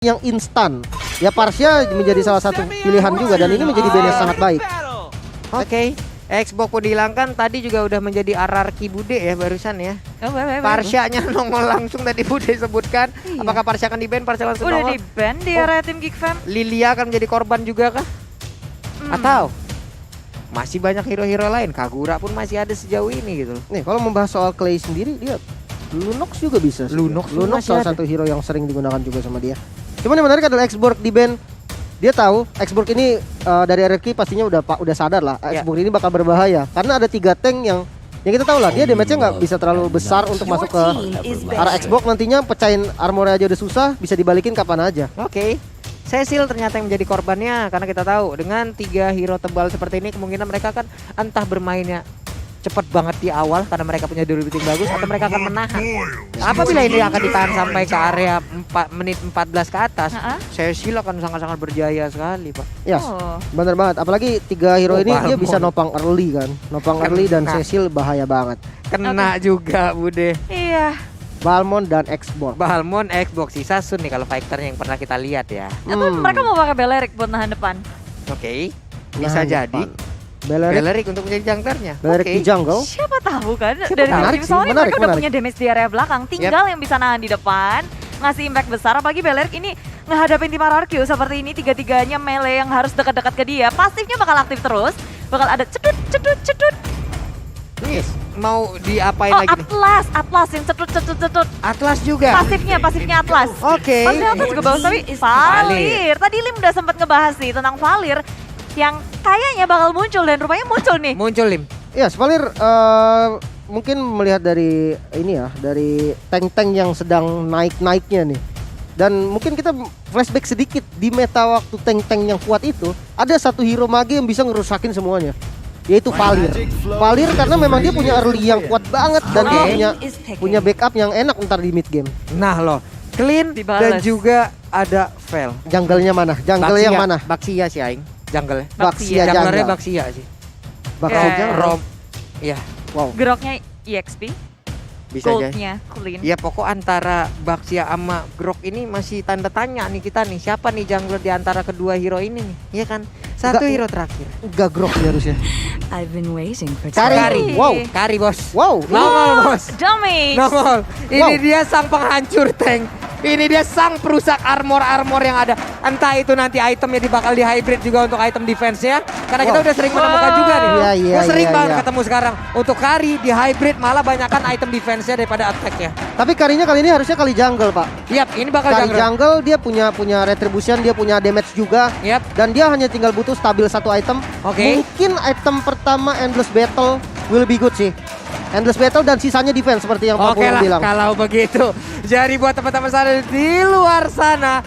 yang instan. Ya Parsia menjadi salah satu pilihan juga dan ini menjadi band yang sangat baik. Oke. Xbox pun dihilangkan, tadi juga udah menjadi RRQ Bude ya barusan ya. Parsia-nya nongol langsung tadi Bude sebutkan. Iya. Apakah Parsia akan di-ban? Parsia langsung Udah nongol. di-ban di area tim Geek Fam. Lilia akan menjadi korban juga kah? Atau masih banyak hero-hero lain? Kagura pun masih ada sejauh ini gitu loh. Nih kalau membahas soal Clay sendiri dia Lunox juga bisa sih. Lunox masih salah ada. satu hero yang sering digunakan juga sama dia. Cuman yang menarik adalah Xborg di band. Dia tahu Xborg ini dari RRQ pastinya udah sadar lah. Ya. Xborg ini bakal berbahaya karena ada 3 tank yang kita tahu lah dia damage-nya nggak bisa terlalu besar untuk masuk ke arah Xbox, nantinya pecahin armor aja udah susah, bisa dibalikin kapan aja. Oke. Cecil ternyata yang menjadi korbannya karena kita tahu dengan 3 hero tebal seperti ini kemungkinan mereka kan entah bermainnya cepat banget di awal karena mereka punya durability bagus atau mereka akan menahan. Apabila ini akan ditahan sampai ke area 4 menit 14 ke atas, Cecil akan sangat-sangat berjaya sekali, Pak. Yes, Oh. bener banget. Apalagi 3 hero ini dia Balmond. bisa nopang early kan. Nopang early dan Cecil bahaya banget. Kena juga Bude. Iya. Balmond dan Xborg. Balmond, Xbox, sisa Sun nih kalau fighternya yang pernah kita lihat ya. Atau mereka mau pakai Belerik buat nahan depan. Oke. Bisa jadi Belerik Belerik untuk menjadi junglernya. di jungle. Siapa tahu kan Siapa dari tahu. Menarik tim sih, soalnya menarik, mereka udah menarik. punya damage di area belakang, tinggal yang bisa nahan di depan, ngasih impact besar. Apalagi Belerik ini ngehadapin tim RRQ seperti ini, tiga-tiganya melee yang harus dekat-dekat ke dia, pasifnya bakal aktif terus, bakal ada cedut cedut cedut. Yes. Mau diapain Oh, lagi nih? Atlas yang cedut cedut cedut. Atlas juga. Pasifnya Atlas. Oke. Pasifnya Atlas juga bagus, tapi Valir. Tadi Lim udah sempat ngebahas sih tentang Valir yang kayaknya bakal muncul dan rupanya muncul nih. Muncul Lim. Ya, Valir mungkin melihat dari ini ya, dari tank-tank yang sedang naik-naiknya nih. Dan mungkin kita flashback sedikit di meta waktu tank-tank yang kuat itu, ada satu hero mage yang bisa ngerusakin semuanya, yaitu Valir. Valir karena memang dia punya early yang kuat banget dan dia punya backup yang enak ntar di mid game. Nah loh, Clean dan Dibales. juga ada Vel. Jungle-nya mana? Jungle yang mana? Baksia sih aing. Jungle. Baksia Junglernya jungle. Baksia sih. Baksia Ya. jungle. Rom. Iya, Wow. Geroknya EXP, bisa aja. goldnya clean. Ya pokok antara Baksia sama Grok ini masih tanda tanya nih kita nih. Siapa nih jungler di antara kedua hero ini nih? Iya kan? Satu Enggak. hero terakhir. Enggak grok ya harusnya. I've been waiting for Kari. Kari. Wow. Kari bos. Wow. Nongol bos. Damage. Nongol. Ini Wow. dia sang penghancur tank. Ini dia sang perusak armor-armor yang ada. Entah itu nanti itemnya bakal di hybrid juga untuk item defense-nya. Karena kita Wow. udah sering menemukan juga nih. Iya, iya, Gua sering iya, banget iya. ketemu sekarang. Untuk Kari di hybrid malah banyakkan item defense-nya daripada attack-nya. Tapi karinya kali ini harusnya kali jungle, Pak. Yap, ini bakal Kali jungler. jungle dia punya retribution, dia punya damage juga. Yap. Dan dia hanya tinggal butuh stabil satu item. Oke. Mungkin item pertama Endless Battle will be good sih. Endless Battle dan sisanya defense seperti yang Pak Oke Purwong lah, bilang. kalau begitu. Jadi buat teman-teman saya di luar sana,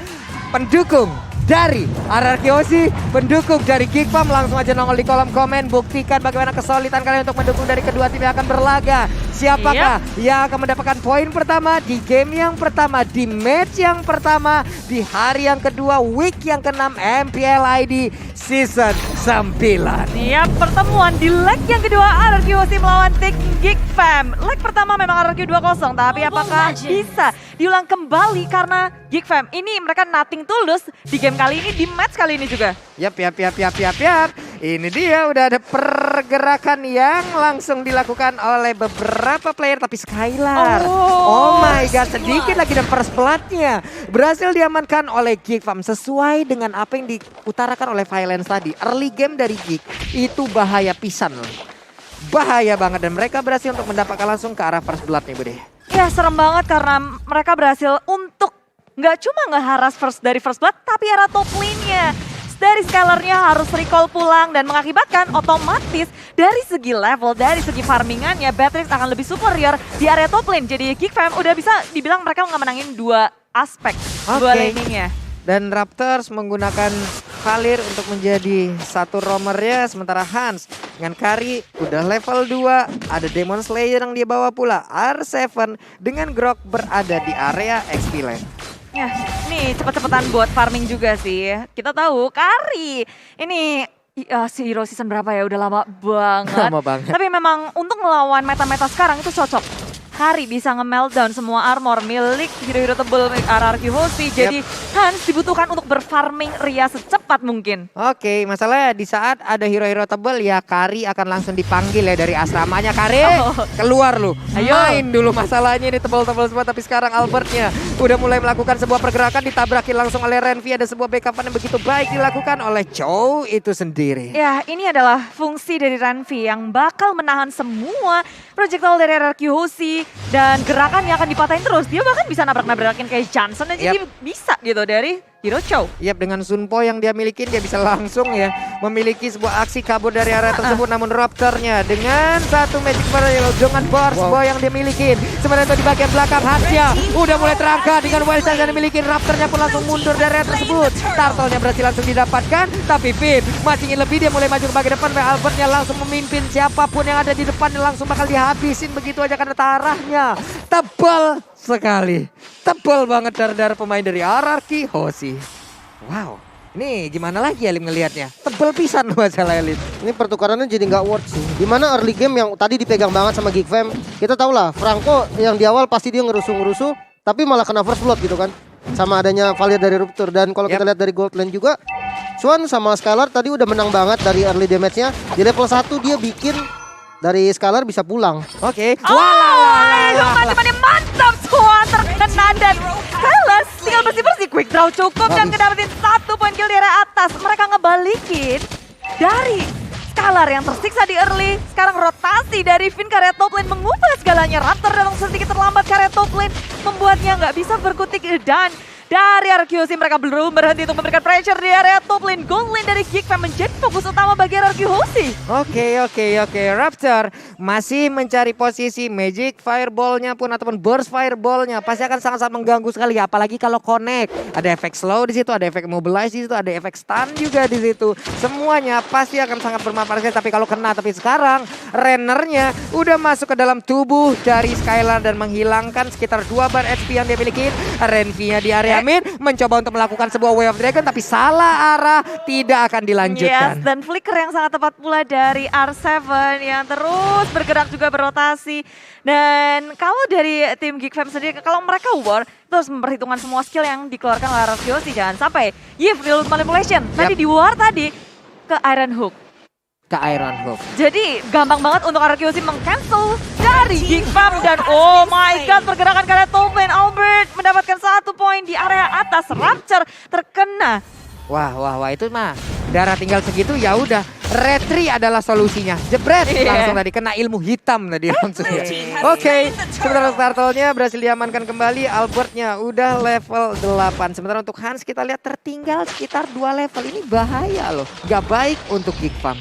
pendukung dari RRQ Aussie, pendukung dari Geek Fam, langsung aja nongol di kolom komen. Buktikan bagaimana kesulitan kalian untuk mendukung dari kedua tim yang akan berlaga. Siapakah yang akan mendapatkan poin pertama di game yang pertama, di match yang pertama, di hari yang kedua, week yang ke-6 MPL ID Season 9. Ya, pertemuan di leg yang kedua RRQ Aussie melawan tim Geek Fam. Leg pertama memang RRQ 2-0, tapi apakah bisa diulang kembali karena Geek Fam ini mereka nothing tulus di game kali ini, di match kali ini juga. Yap. Ini dia udah ada pergerakan yang langsung dilakukan oleh beberapa player, tapi Skylar. Oh my god, sedikit lagi dan first blood-nya berhasil diamankan oleh Geek Fam sesuai dengan apa yang diutarakan oleh Violence tadi. Early game dari Geek itu bahaya pisan loh. Bahaya banget dan mereka berhasil untuk mendapatkan langsung ke arah first blood nih Bude. Ya, serem banget karena mereka berhasil untuk nggak cuma ngeharas dari first blood, tapi arah top lane-nya. Dari Skylarnya harus recall pulang dan mengakibatkan otomatis dari segi level, dari segi farmingannya, Beatrix akan lebih superior di area top lane. Jadi Geek Fam udah bisa dibilang mereka ngemenangin dua aspek, dua laningnya. Dan Raptors menggunakan Valir untuk menjadi satu roamernya, sementara Hans dengan Kari udah level 2, ada Demon Slayer yang dia bawa pula, R7 dengan Grok berada di area XP lane. Ya, nih cepet-cepetan buat farming juga sih. Kita tahu Kari ini si Hero season berapa ya? Udah lama banget. Lama banget. Tapi memang untuk melawan meta-meta sekarang itu cocok. Kari bisa nge-meltdown semua armor milik hero-hero tebel RRQ Hoshi. Jadi Hans dibutuhkan untuk berfarming Ria secepat mungkin. Oke, masalahnya di saat ada hero-hero tebel ya Kari akan langsung dipanggil ya dari asramanya. Kari, keluar lu. Ayo. Main dulu masalahnya ini tebel-tebel semua. Tapi sekarang Albertnya udah mulai melakukan sebuah pergerakan, ditabrakin langsung oleh Renvi. Ada sebuah backupan yang begitu baik dilakukan oleh Chow itu sendiri. Ya, ini adalah fungsi dari Renvi yang bakal menahan semua projectile dari RRQ Hoshi dan gerakannya akan dipatahin terus. Dia bahkan bisa nabrak-nabrakin kayak Johnson dan jadi bisa gitu dari Hero Chow. Yap, dengan Sunpo yang dia milikin dia bisa langsung ya memiliki sebuah aksi kabur dari area tersebut. Namun Raptornya dengan satu magic barrel dengan burst boy yang dia milikin. Sementara itu di bagian belakang Hansnya udah mulai terangkat dengan wild chance yang dimiliki. Raptornya pun langsung mundur dari area tersebut. Turtle-nya berhasil langsung didapatkan, tapi Finn masih ingin lebih. Dia mulai maju ke bagian depan. Albertnya langsung memimpin siapapun yang ada di depannya langsung bakal dihabisin begitu aja karena tarahnya tebal sekali. Tebal banget dar-dar pemain dari RRQ Hoshi. Wow, ini gimana lagi Elim ngelihatnya? Tebal pisan masalah Elim. Ini pertukarannya jadi nggak worth sih. Dimana early game yang tadi dipegang banget sama Geek Fam, kita tahu lah Franco yang di awal pasti dia ngerusuh-ngerusuh, tapi malah kena first blood gitu kan. Sama adanya Valia dari Rupture. Dan kalau kita lihat dari Gold Lane juga, Swan sama Skylar tadi udah menang banget dari early damage-nya. Di level 1 dia bikin dari Skylar bisa pulang. Oke. Teman-temannya mantap, Swan terkena dan Skylar tinggal bersih-bersih. Quick draw cukup dan ngedapetin 1 poin kill di area atas. Mereka ngebalikin dari Skylar yang tersiksa di early. Sekarang rotasi dari Finn ke area top lane mengubah segalanya. Raptor datang sedikit terlambat ke area top lane, membuatnya nggak bisa berkutik. Dan dari RRQ Hoshi mereka belum berhenti untuk memberikan pressure di area top lane. Gold lane dari Geek Fam menjadi fokus utama bagi RRQ Hoshi. Oke. Raptor masih mencari posisi. Magic Fireball-nya pun ataupun Burst Fireball-nya pasti akan sangat-sangat mengganggu sekali. Apalagi kalau connect. Ada efek slow di situ, ada efek mobilize di situ, ada efek stun juga di situ. Semuanya pasti akan sangat bermanfaat sekali. Tapi kalau kena, tapi sekarang Rennernya udah masuk ke dalam tubuh dari Skylar dan menghilangkan sekitar 2 bar HP yang dia miliki. Renvi-nya di area mid mencoba untuk melakukan sebuah Way of Dragon tapi salah arah, tidak akan dilanjutkan. Yes, dan flicker yang sangat tepat pula dari R7 yang terus bergerak juga berotasi. Dan kalau dari tim Geek Fam sendiri, kalau mereka war, terus memperhitungkan semua skill yang dikeluarkan oleh RRQ Hoshi. Jangan sampai Yves Reload Manipulation tadi di war tadi ke Iron Hook. Ke Iron Hook. Jadi gampang banget untuk RRQ Hoshi meng-cancel dari Geek Fam. Dan oh my god, pergerakan ke area top lane. Albert mendapatkan 1 poin di area atas. Rapture terkena. Wah, itu mah darah tinggal segitu ya udah. Retri adalah solusinya. Jebret langsung tadi kena ilmu hitam tadi langsung ya. Oke, sementara Turtle-nya berhasil diamankan kembali. Albertnya udah level 8. Sementara untuk Hans kita lihat tertinggal sekitar 2 level. Ini bahaya loh. Gak baik untuk Geek Fam.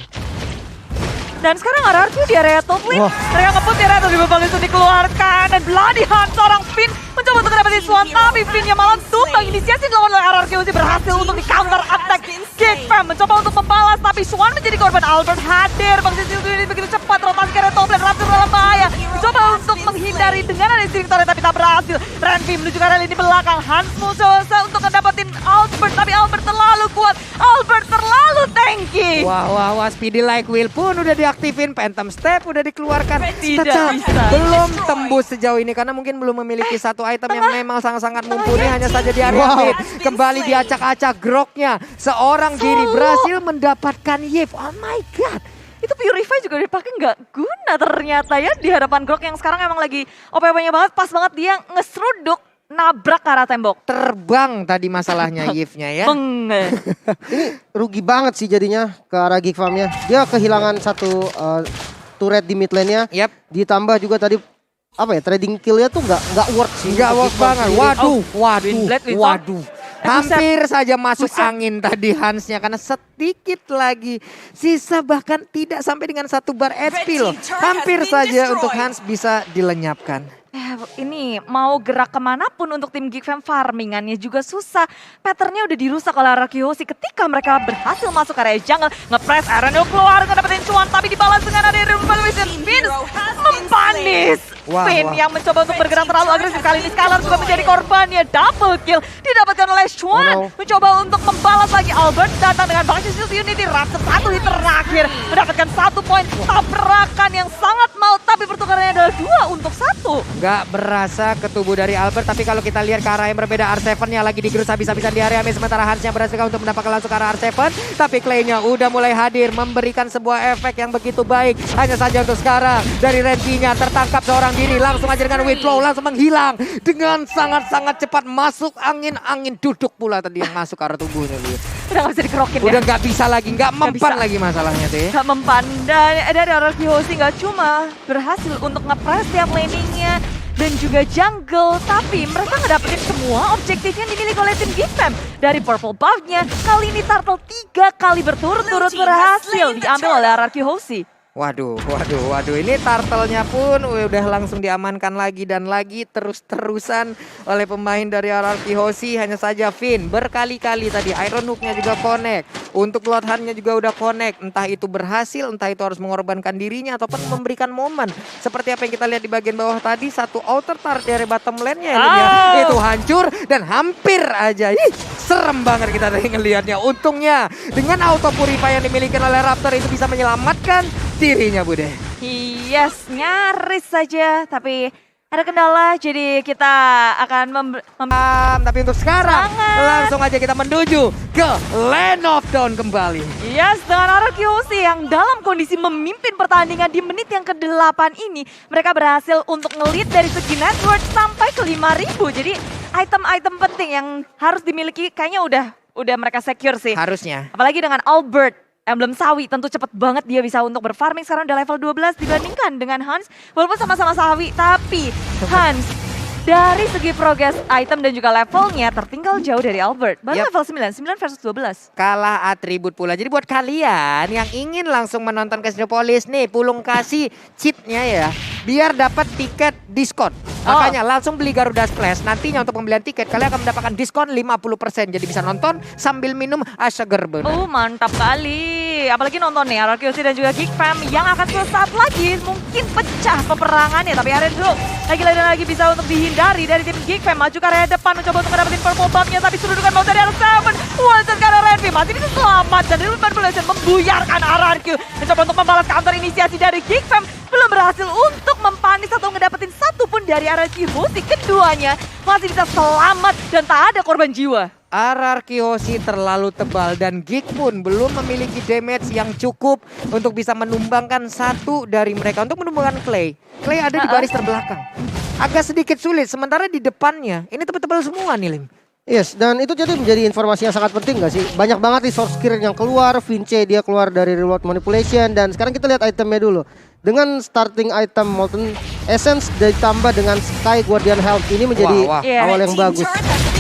Dan sekarang RRQ di area top lane. Mereka ngebut di area top lane itu dikeluarkan. Dan Bloody Hunt seorang Finn mencoba untuk dapetin Swan. Tapi Finn-nya malah tumbang. Inisiasi dilawan oleh RRQ Hoshi berhasil untuk di counter attack. Geek Fam mencoba untuk membalas. Tapi Swan menjadi korban. Albert hadir. Bangsa ini begitu cepat. Rotasi ke area top lane. Raptor dalam bahaya. Mencoba untuk menghindari dengan ada steering turret. Tapi tak berhasil. Renvi menuju ke area lini belakang. Hans mencoba untuk mendapetin Albert. Tapi Albert terlalu kuat. Albert terlalu tanky. Wah, Speedy Like Will pun udah diaktifin, Phantom Step udah dikeluarkan. Tidak Tetap bisa. belum tembus sejauh ini karena mungkin belum memiliki satu item yang memang sangat-sangat mumpuni, hanya saja di area mid. Kembali diacak-acak groknya. Seorang diri berhasil mendapatkan Yves. Oh my god. Itu Purify juga dipakai nggak guna ternyata ya di hadapan Grok yang sekarang emang lagi OP-nya banget. Pas banget dia ngeseruduk nabrak ke arah tembok. Terbang tadi masalahnya Yves-nya ya. Ini rugi banget sih jadinya ke arah Geek Fam-nya. Dia kehilangan satu turret di mid lane-nya. Yap. Ditambah juga tadi apa ya, trading kill-nya tuh nggak worth sih. Nggak untuk worth Geek Fam banget. sendiri. Waduh. Hampir saja masuk angin tadi Hansnya karena sedikit lagi sisa, bahkan tidak sampai dengan 1 bar HP loh. Hampir saja untuk Hans bisa dilenyapkan. Ini mau gerak kemanapun untuk tim Geek Fam, farmingannya juga susah. Patternnya udah dirusak oleh RRQ Hoshi ketika mereka berhasil masuk area jungle. Nge-press Aaron keluar, ngedapetin cuan, tapi dibalas dengan ada Revolution. Finn mempanis. Finn yang mencoba untuk bergerak terlalu agresif. Kali ini Skylar juga menjadi korbannya. Double kill didapatkan oleh Chuan. Mencoba untuk membalas lagi. Albert datang dengan Basis Unity. Raptor 1 hit terakhir. Mendapatkan 1 poin. Tabrakan yang sangat mau tapi pertukarannya adalah 2 untuk 1. Gak berasa ke tubuh dari Albert, tapi kalau kita lihat ke arah yang berbeda, R7-nya lagi digerus habis-habisan di area main, sementara Hans yang berhasil untuk mendapatkan langsung ke arah R7, tapi Clay-nya udah mulai hadir, memberikan sebuah efek yang begitu baik. Hanya saja untuk sekarang, dari Renki-nya tertangkap seorang diri, langsung aja dengan withflow, langsung menghilang, dengan sangat-sangat cepat masuk angin duduk pula tadi yang masuk ke arah tubuhnya. Udah gak bisa dikerokin ya. Udah gak bisa lagi, gak mempan bisa. lagi masalahnya tuh ya. Gak mempan. Dan dari RRQ Hoshi gak cuma berhasil untuk nge-press tiap laningnya dan juga jungle, tapi mereka ngedapetin semua objektif yang dimiliki oleh tim Gifam. Dari purple buff-nya, kali ini Turtle 3 kali berturut-turut berhasil diambil oleh RRQ Hoshi. Waduh, ini turtle-nya pun udah langsung diamankan lagi dan lagi terus-terusan oleh pemain dari RRQ Hoshi. Hanya saja Finn berkali-kali tadi Iron Hook-nya juga connect, untuk Lord Han-nya juga udah connect. Entah itu berhasil, entah itu harus mengorbankan dirinya ataupun memberikan momen. Seperti apa yang kita lihat di bagian bawah tadi, satu outer turret dari bottom lane-nya itu hancur dan hampir aja. Ih, serem banget kita tadi ngelihatnya. Untungnya dengan auto purify yang dimiliki oleh Raptor itu bisa menyelamatkan dirinya, Bude. Yes, nyaris saja, tapi ada kendala, jadi kita akan Tapi untuk sekarang Sangat. langsung aja kita menuju ke Land of Dawn kembali. Yes, dengan RRQ Hoshi yang dalam kondisi memimpin pertandingan di menit yang ke-8 ini, mereka berhasil untuk nge-lead dari segi network sampai ke 5.000. Jadi item-item penting yang harus dimiliki kayaknya udah mereka secure sih. Harusnya. Apalagi dengan Albert, emblem sawi, tentu cepet banget dia bisa untuk berfarming. Sekarang udah level 12 dibandingkan dengan Hans. Walaupun sama-sama sawi, tapi Hans dari segi progress item dan juga levelnya tertinggal jauh dari Albert. Baru Yap. level 9 versus 12. Kalah atribut pula. Jadi buat kalian yang ingin langsung menonton Casinopolis nih, Pulung kasih cheatnya ya, biar dapat tiket diskon. Makanya langsung beli Garuda Splash. Nantinya untuk pembelian tiket kalian akan mendapatkan diskon 50%. Jadi bisa nonton sambil minum seger bener. Oh, mantap kali. Apalagi nonton nih RRQ Hoshi dan juga Geek Fam yang akan sesaat lagi mungkin pecah peperangannya. Tapi Aren dulu lagi bisa untuk dihindari dari tim Geek Fam. Maju ke area depan mencoba untuk mendapatkan purple buff-nya, tapi sedudukan mau dari R7. One-shot ke arah Renvi masih bisa selamat dan Illumination Blazing membuyarkan RRQ. Mencoba untuk membalas counter inisiasi dari Geek Fam. Belum berhasil untuk mempanis atau ngedapetin satu pun dari RRQ Hoshi. Keduanya masih bisa selamat dan tak ada korban jiwa. RRQ Hoshi terlalu tebal dan Geek pun belum memiliki damage yang cukup untuk bisa menumbangkan satu dari mereka. Untuk menumbangkan Clay ada di baris terbelakang. Agak sedikit sulit, sementara di depannya ini tebal-tebal semua nih, Lim. Yes, dan itu jadi menjadi informasi yang sangat penting gak sih? Banyak banget nih source skill yang keluar, Vince dia keluar dari reward manipulation, dan sekarang kita lihat itemnya dulu. Dengan starting item Molten Essence ditambah dengan Sky Guardian Health, ini menjadi awal yang bagus.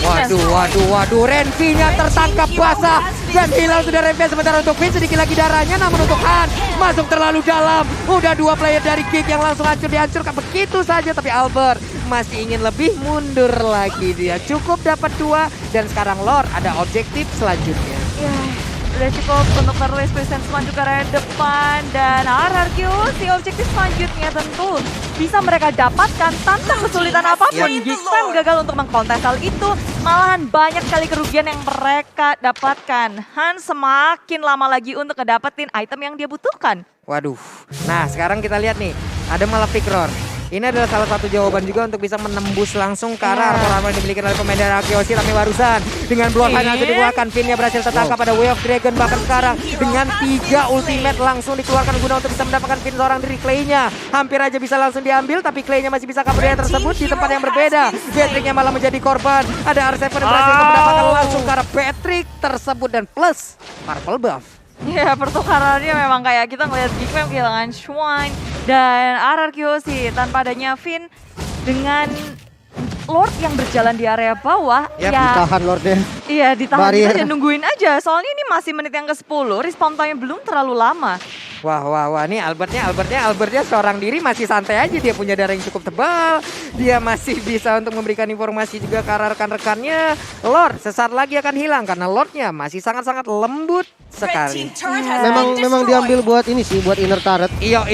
Waduh, Renvi-nya tertangkap basah dan hilang sudah Renvi. Sementara untuk Vin sedikit lagi darahnya, namun untuk Han masuk terlalu dalam. Udah 2 player dari Geek yang langsung dihancurkan begitu saja, tapi Albert masih ingin lebih, mundur lagi dia. Cukup dapat 2 dan sekarang Lord ada objektif selanjutnya. Ya, udah cukup untuk merilis presence maju ke area depan dan RRQ si objektif selanjutnya tentu bisa mereka dapatkan tanpa kesulitan apapun. Geek Fam gagal untuk mengkontes hal itu, malahan banyak sekali kerugian yang mereka dapatkan. Han semakin lama lagi untuk ngedapetin item yang dia butuhkan. Waduh, nah sekarang kita lihat nih, ada Malefic Roar. Ini adalah salah satu jawaban juga untuk bisa menembus langsung ke arah armor yang dimiliki oleh pemain dari RRQ Hoshi. Tapi barusan dengan Bloodline langsung dikeluarkan, Finn-nya berhasil tertangkap pada Way of Dragon. Bahkan sekarang dengan 3 ultimate langsung dikeluarkan guna untuk bisa mendapatkan Finn seorang diri. Clay-nya hampir aja bisa langsung diambil, tapi Clay-nya masih bisa kabur dari tersebut di tempat yang berbeda. Patrick-nya malah menjadi korban. Ada R7 yang berhasil untuk mendapatkan langsung ke arah Patrick tersebut dan plus purple buff. Ya, pertukarannya memang kayak kita ngelihat Geek Fam kehilangan Shrine dan RRQ Hoshi tanpa adanya Finn dengan Lord yang berjalan di area bawah. Yap, ya Ditahan Lordnya. iya, ditahan Barrier. aja, nungguin aja. Soalnya ini masih menit yang ke-10, respawn time belum terlalu lama. Wah, nih Albertnya seorang diri masih santai aja, dia punya darah yang cukup tebal. Dia masih bisa untuk memberikan informasi juga ke arah rekan-rekannya. Lord sesaat lagi akan hilang karena Lordnya masih sangat-sangat lembut sekali. Memang diambil buat ini sih, buat inner turret. Iyo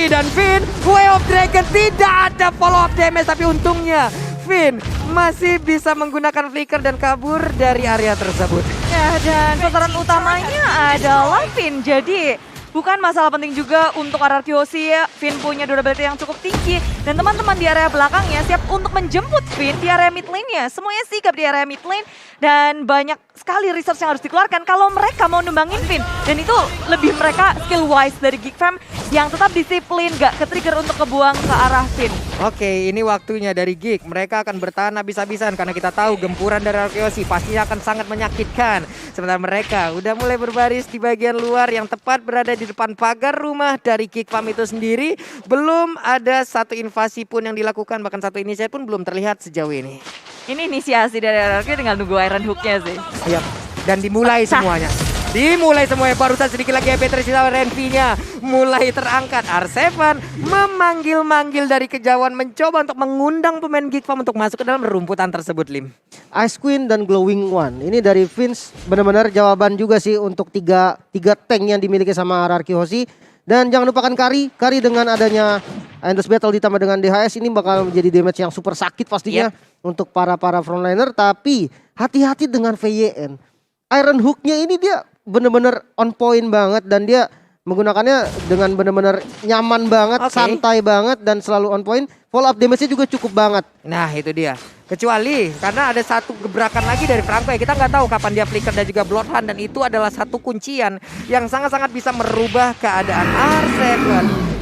dan Finn, Way of Dragon tidak ada follow up damage, tapi untungnya Finn masih bisa menggunakan flicker dan kabur dari area tersebut. Ya, dan sasaran utamanya adalah Finn. Jadi bukan masalah penting juga untuk RRQ Hoshi ya, Finn punya durability yang cukup tinggi. Dan teman-teman di area belakangnya siap untuk menjemput Finn di area mid lane-nya. Semuanya sigap di area mid lane. Dan banyak sekali resource yang harus dikeluarkan kalau mereka mau numbangin Finn. Dan itu lebih mereka skill wise dari Geek Fam yang tetap disiplin, gak ke-trigger untuk kebuang ke arah Finn. Oke, ini waktunya dari Geek. Mereka akan bertahan habis-habisan karena kita tahu gempuran dari Arkeosi pastinya akan sangat menyakitkan. Sementara mereka udah mulai berbaris di bagian luar yang tepat berada di depan pagar rumah dari Geek Fam itu sendiri. Belum ada satu invasi pun yang dilakukan, bahkan satu inisiasi pun belum terlihat sejauh ini. Ini inisiasi dari RRQ tinggal nunggu Iron Hook-nya sih. Iya, dan dimulai semuanya. Dimulai semuanya, barusan sedikit lagi EP tersisa Renvi-nya mulai terangkat. R7 memanggil-manggil dari kejauhan, mencoba untuk mengundang pemain Geek Fam untuk masuk ke dalam rumputan tersebut, Lim. Ice Queen dan Glowing One. Ini dari Vince benar-benar jawaban juga sih untuk tiga tank yang dimiliki sama RRQ Hoshi. Dan jangan lupakan Kari dengan adanya Endless Battle ditambah dengan DHS ini bakal menjadi damage yang super sakit pastinya untuk para frontliner. Tapi hati-hati dengan VYN. Iron Hook-nya ini dia benar-benar on point banget dan dia menggunakannya dengan benar-benar nyaman banget, santai banget dan selalu on point. Follow up damage-nya juga cukup banget. Nah itu dia. Kecuali karena ada satu gebrakan lagi dari Franco ya. Kita nggak tahu kapan dia flicker dan juga Bloodhound. Dan itu adalah satu kuncian yang sangat-sangat bisa merubah keadaan. R7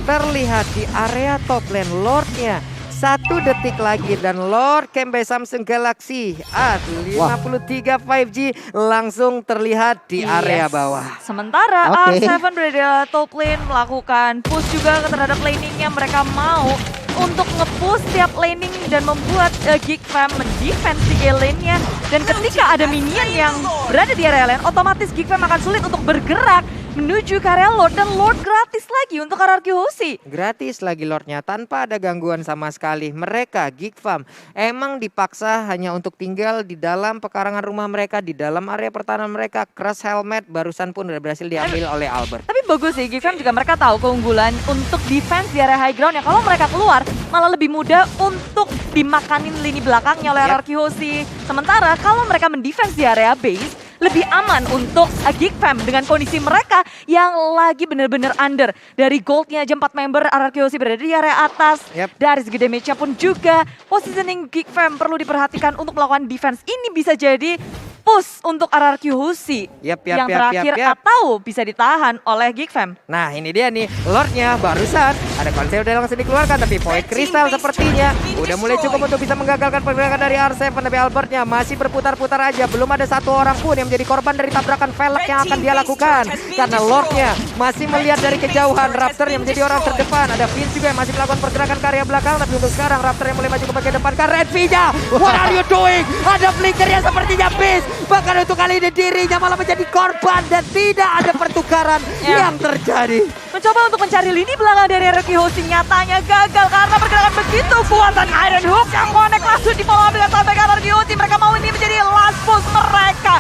terlihat di area top lane. Lordnya 1 detik lagi dan Lord camp by Samsung Galaxy A53 5G langsung terlihat di area bawah. Sementara R7 berada di top lane melakukan push juga terhadap laningnya. Mereka mau untuk nge-push setiap laning dan membuat Geek Fam mendefense di lane-nya. Dan ketika ada minion yang berada di area lane, otomatis Geek Fam akan sulit untuk bergerak menuju ke area Lord. Dan Lord gratis lagi untuk RRQ Hoshi. Gratis lagi Lordnya tanpa ada gangguan sama sekali. Mereka Geek Fam emang dipaksa hanya untuk tinggal di dalam pekarangan rumah mereka, di dalam area pertahanan mereka. Crush Helmet barusan pun udah berhasil diambil oleh Albert. Tapi bagus sih, Geek Fam juga mereka tahu keunggulan untuk defense di area high ground. Ya kalau mereka keluar malah lebih mudah untuk dimakanin lini belakangnya oleh RRQ Hoshi. Sementara kalau mereka mendefense di area base, lebih aman untuk Geek Fam dengan kondisi mereka yang lagi benar-benar under. Dari goldnya aja 4 member RRQ Hoshi berada di area atas. Dari segi damage-nya pun juga positioning Geek Fam perlu diperhatikan untuk melakukan defense. Ini bisa jadi push untuk RRQ Hoshi yang terakhir atau bisa ditahan oleh Geek Fam. Nah ini dia nih Lordnya barusan ada konsep udah langsung dikeluarkan, tapi Void Crystal sepertinya udah mulai cukup untuk bisa menggagalkan pergerakan dari R7. Tapi Albertnya masih berputar-putar aja, belum ada satu orang pun yang menjadi korban dari tabrakan velg yang akan dia lakukan. Karena Lordnya masih melihat dari kejauhan. Raptor yang menjadi orang terdepan, ada Vince juga yang masih melakukan pergerakan ke area belakang. Tapi untuk sekarang Raptor yang mulai maju ke bagian depan. Karena Renvi-nya, what are you doing? Ada flicker yang sepertinya Beast. Bahkan untuk kali ini dirinya malah menjadi korban dan tidak ada pertukaran yang terjadi. Mencoba untuk mencari lini belakang dari RRQ Hoshi nyatanya gagal karena pergerakan begitu kuatan Iron Hook yang connect langsung di follow up dengan sampai ke RRQ Hoshi. Mereka mau ini menjadi last push mereka.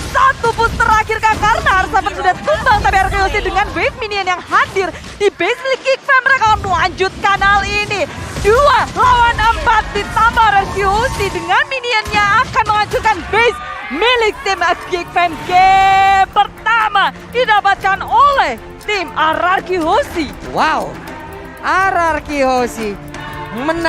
Satu push terakhir kah karena R7 sudah tumbang, tapi RRQ Hoshi dengan wave minion yang hadir di base milik Geek Fam mereka akan melanjutkan hal ini. 2 lawan 4 ditambah RRQ Hoshi dengan minionnya akan menghancurkan base milik tim Geek Fam. Game pertama didapatkan oleh tim RRQ Hoshi. Wow, RRQ Hoshi menang.